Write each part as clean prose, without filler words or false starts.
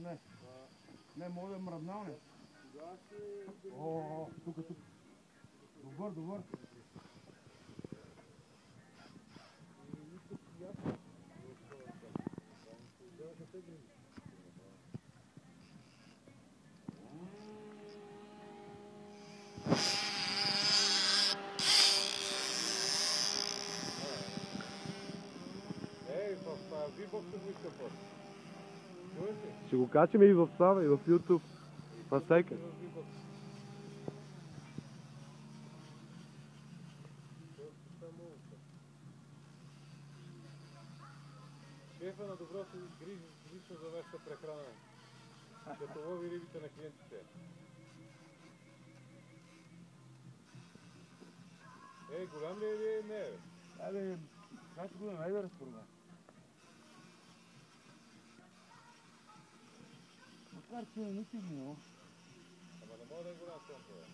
Не. Не, мога да мръднал, не. О, тук. Добър. Ще го качим и в това, и в YouTube. На всеки. Шефа на добро се грижи лично за вашата прехрана. Като лови рибите на клиентите. Голям ли е? Не е. Абе, как го да най-да разпорга? Макар че не си гнил. Ама не мога да е голям толкова.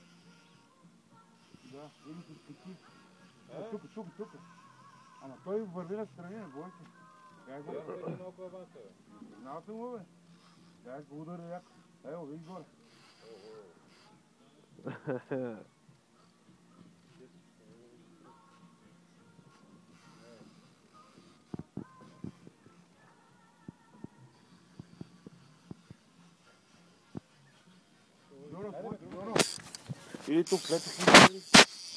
Да, или с такива. Тук. Ама той върви на страни, не бой се. Как го? Аз малко аванса, бе. Знал съм го, бе. Как го удари яко. Ево, виж горе. Жоро. Или тук влетох и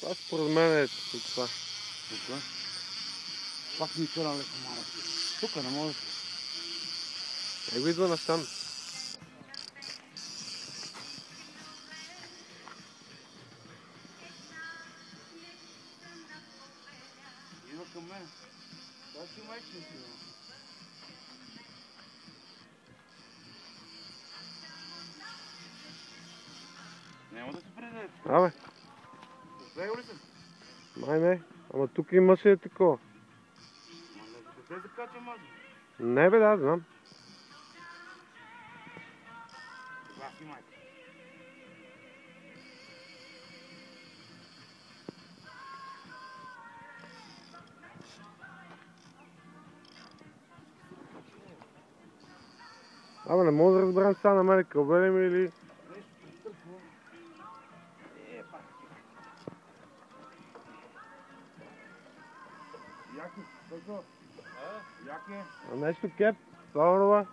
Това според мен е това. тук. Пак ми кърам леко малко. Тук не може. Го идва насам. Идва към мен. Това си майчин си. Няма да се предаде. Абе, Успея ли съм? май не. Ама тук имаше такова. Не се закача маза. Не бе, да, знам. Това си майка. Абе, не мога да разберем сега на мене кълбели ми или... Нещо притърква. Пак. Яки, какво? Яки. А нещо кеп, това онова.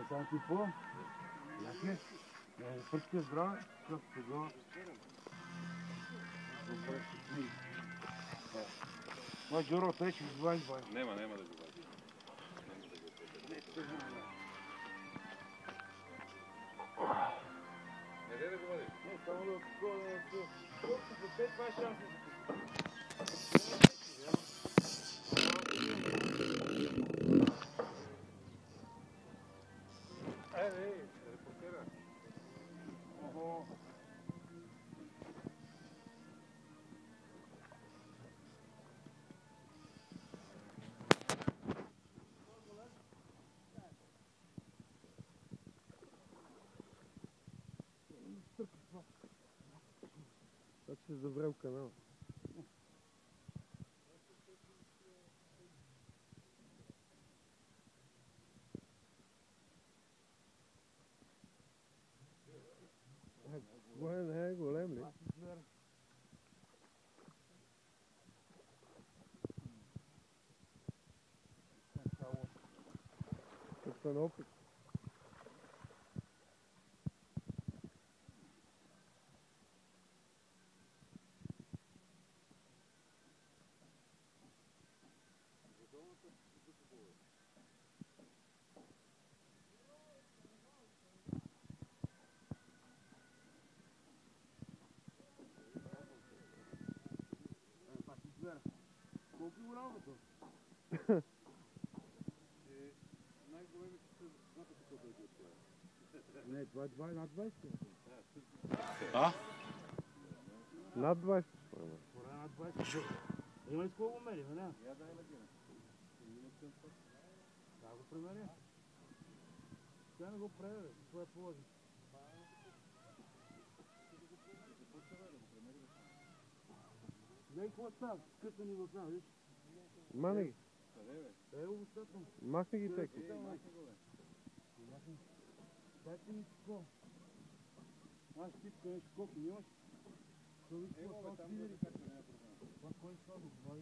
Само ти по? Яки? Пърския здраве, къв сега. Ма Жоро, той ще го звали. Нема да го вади. Не дай да го вади. Не, само да отгода. Колко за те, това е шанса. Репортера. Ого. Това ще заврем канал. Не е голем ли? Тук на опит. Колко е голямо бе? Най-големите са знаете какво да е. Не, това е над 20. А? Над 20. Пора над 20. Има ли с колко мери, бе, не? Я дай на гина. Да го премеря. Тя не го прави, това е положи. Гледай какво става, скъсани в нас, виж? Махни ги. Ево го стъпвам. Махни ги теки. Дайте ми какво. Аз пипка нещо колко нямаш. Това виж какво става сидери. Това кой става, това